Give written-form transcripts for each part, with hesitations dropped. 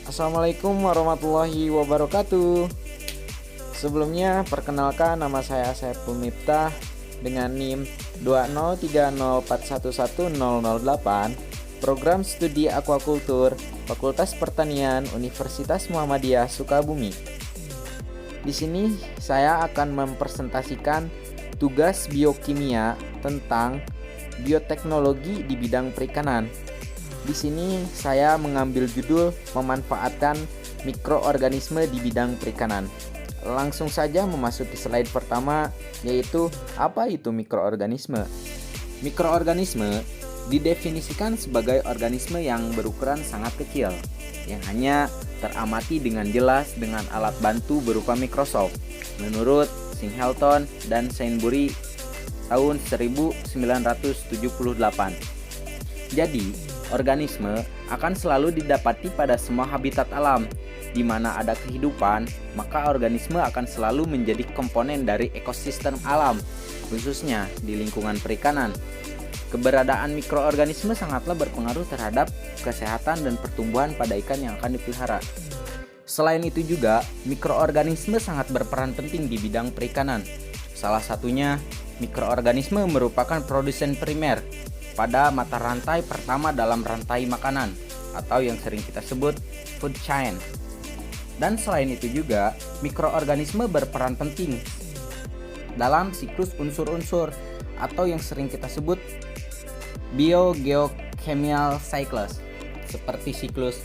Assalamualaikum warahmatullahi wabarakatuh. Sebelumnya perkenalkan, nama saya Saiful Miftah dengan NIM 20304111008, Program Studi Aquaculture, Fakultas Pertanian Universitas Muhammadiyah Sukabumi. Di sini saya akan mempresentasikan tugas biokimia tentang bioteknologi di bidang perikanan. Di sini saya mengambil judul memanfaatkan mikroorganisme di bidang perikanan. Langsung saja memasuki slide pertama, yaitu apa itu mikroorganisme. Mikroorganisme didefinisikan sebagai organisme yang berukuran sangat kecil, yang hanya teramati dengan jelas dengan alat bantu berupa mikroskop, menurut Singleton dan Sainbury tahun 1978. Jadi, organisme akan selalu didapati pada semua habitat alam. Di mana ada kehidupan, maka organisme akan selalu menjadi komponen dari ekosistem alam, khususnya di lingkungan perikanan. Keberadaan mikroorganisme sangatlah berpengaruh terhadap kesehatan dan pertumbuhan pada ikan yang akan dipelihara. Selain itu juga, mikroorganisme sangat berperan penting di bidang perikanan. Salah satunya, mikroorganisme merupakan produsen primer pada mata rantai pertama dalam rantai makanan, atau yang sering kita sebut food chain. Dan selain itu juga, mikroorganisme berperan penting dalam siklus unsur-unsur, atau yang sering kita sebut biogeochemical cycles, seperti siklus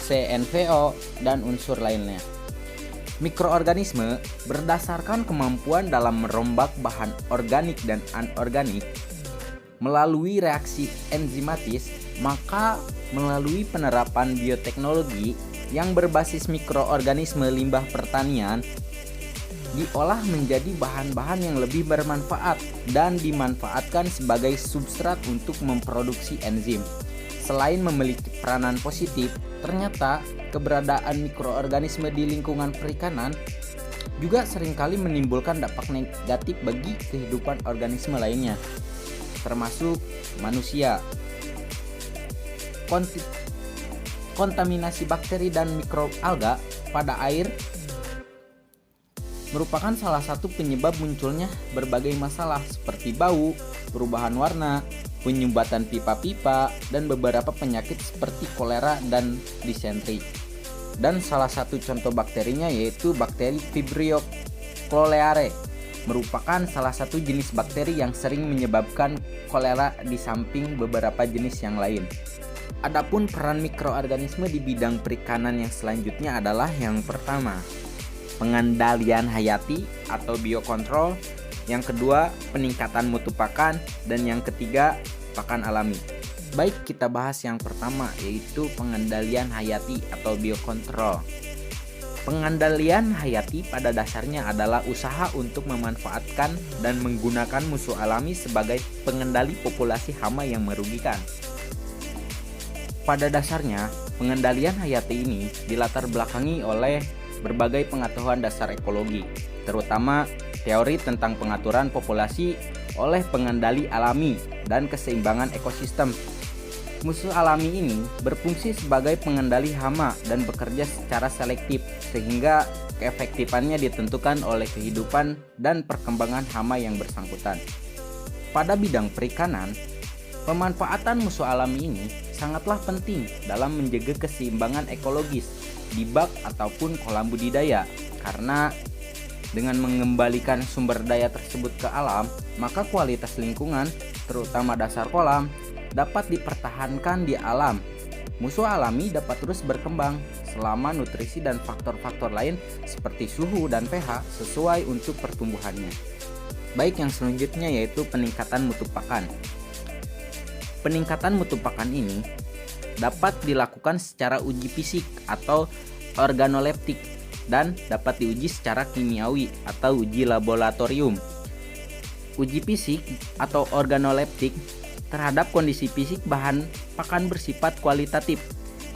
CNVO dan unsur lainnya. Mikroorganisme berdasarkan kemampuan dalam merombak bahan organik dan anorganik melalui reaksi enzimatis, maka melalui penerapan bioteknologi yang berbasis mikroorganisme limbah pertanian diolah menjadi bahan-bahan yang lebih bermanfaat dan dimanfaatkan sebagai substrat untuk memproduksi enzim. Selain memiliki peranan positif, ternyata keberadaan mikroorganisme di lingkungan perikanan juga seringkali menimbulkan dampak negatif bagi kehidupan organisme lainnya, termasuk manusia. Kontaminasi bakteri dan mikroalga pada air merupakan salah satu penyebab munculnya berbagai masalah seperti bau, perubahan warna, penyumbatan pipa-pipa, dan beberapa penyakit seperti kolera dan disentri. Dan salah satu contoh bakterinya yaitu bakteri Vibrio cholerae, merupakan salah satu jenis bakteri yang sering menyebabkan kolera di samping beberapa jenis yang lain. Adapun peran mikroorganisme di bidang perikanan yang selanjutnya adalah yang pertama, pengendalian hayati atau biokontrol, yang kedua, peningkatan mutu pakan, dan yang ketiga, pakan alami. Baik, kita bahas yang pertama, yaitu pengendalian hayati atau biokontrol. Pengendalian hayati pada dasarnya adalah usaha untuk memanfaatkan dan menggunakan musuh alami sebagai pengendali populasi hama yang merugikan. Pada dasarnya, pengendalian hayati ini dilatar belakangi oleh berbagai pengetahuan dasar ekologi, terutama teori tentang pengaturan populasi oleh pengendali alami dan keseimbangan ekosistem. Musuh alami ini berfungsi sebagai pengendali hama dan bekerja secara selektif, sehingga keefektifannya ditentukan oleh kehidupan dan perkembangan hama yang bersangkutan. Pada bidang perikanan, pemanfaatan musuh alami ini sangatlah penting dalam menjaga keseimbangan ekologis di bak ataupun kolam budidaya, karena dengan mengembalikan sumber daya tersebut ke alam, maka kualitas lingkungan, terutama dasar kolam, dapat dipertahankan di alam. Musuh alami dapat terus berkembang selama nutrisi dan faktor-faktor lain seperti suhu dan pH sesuai untuk pertumbuhannya. Baik, yang selanjutnya yaitu peningkatan mutu pakan. Peningkatan mutu pakan ini dapat dilakukan secara uji fisik atau organoleptik dan dapat diuji secara kimiawi atau uji laboratorium. Uji fisik atau organoleptik terhadap kondisi fisik bahan pakan bersifat kualitatif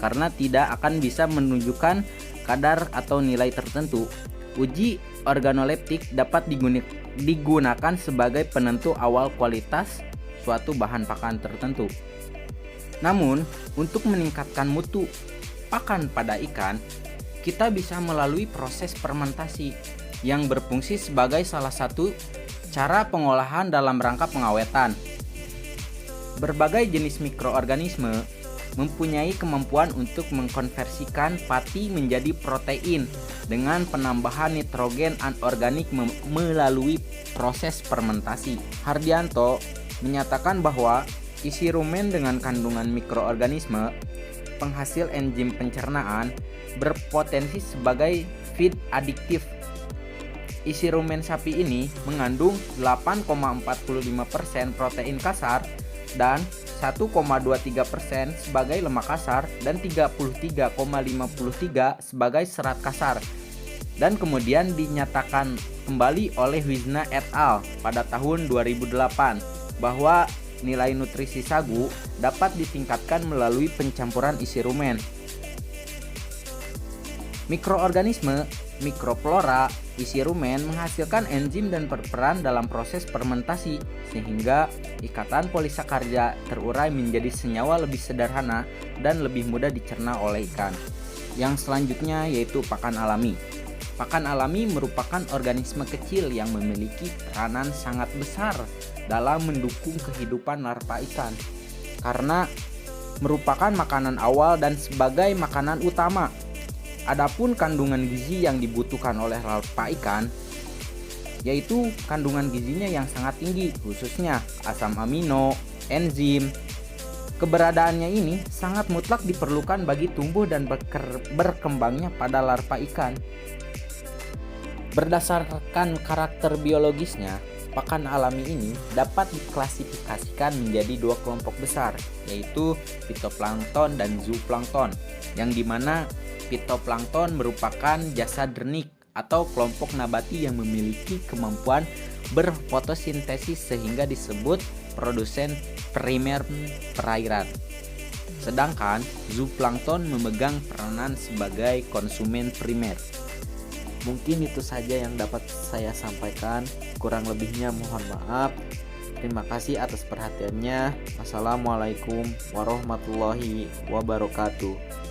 karena tidak akan bisa menunjukkan kadar atau nilai tertentu. Uji organoleptik dapat digunakan sebagai penentu awal kualitas suatu bahan pakan tertentu. Namun, untuk meningkatkan mutu pakan pada ikan, kita bisa melalui proses fermentasi yang berfungsi sebagai salah satu cara pengolahan dalam rangka pengawetan. Berbagai jenis mikroorganisme mempunyai kemampuan untuk mengkonversikan pati menjadi protein dengan penambahan nitrogen anorganik melalui proses fermentasi. Hardianto menyatakan bahwa isi rumen dengan kandungan mikroorganisme penghasil enzim pencernaan berpotensi sebagai feed adiktif. Isi rumen sapi ini mengandung 8,45% protein kasar dan 1,23% sebagai lemak kasar dan 33,53 sebagai serat kasar, dan kemudian dinyatakan kembali oleh Wisna et al. Pada tahun 2008 bahwa nilai nutrisi sagu dapat ditingkatkan melalui pencampuran isi rumen. Mikroorganisme mikroflora isi rumen menghasilkan enzim dan berperan dalam proses fermentasi sehingga ikatan polisakarida terurai menjadi senyawa lebih sederhana dan lebih mudah dicerna oleh ikan. Yang selanjutnya yaitu pakan alami. Pakan alami merupakan organisme kecil yang memiliki peranan sangat besar dalam mendukung kehidupan larva ikan karena merupakan makanan awal dan sebagai makanan utama. Adapun kandungan gizi yang dibutuhkan oleh larva ikan yaitu kandungan gizinya yang sangat tinggi, khususnya asam amino, enzim. Keberadaannya ini sangat mutlak diperlukan bagi tumbuh dan berkembangnya pada larva ikan. Berdasarkan karakter biologisnya, pakan alami ini dapat diklasifikasikan menjadi dua kelompok besar, yaitu fitoplankton dan zooplankton, yang dimana fitoplankton merupakan jasadrenik atau kelompok nabati yang memiliki kemampuan berfotosintesis sehingga disebut produsen primer perairan. Sedangkan zooplankton memegang peranan sebagai konsumen primer. Mungkin itu saja yang dapat saya sampaikan, kurang lebihnya mohon maaf. Terima kasih atas perhatiannya. Wassalamualaikum warahmatullahi wabarakatuh.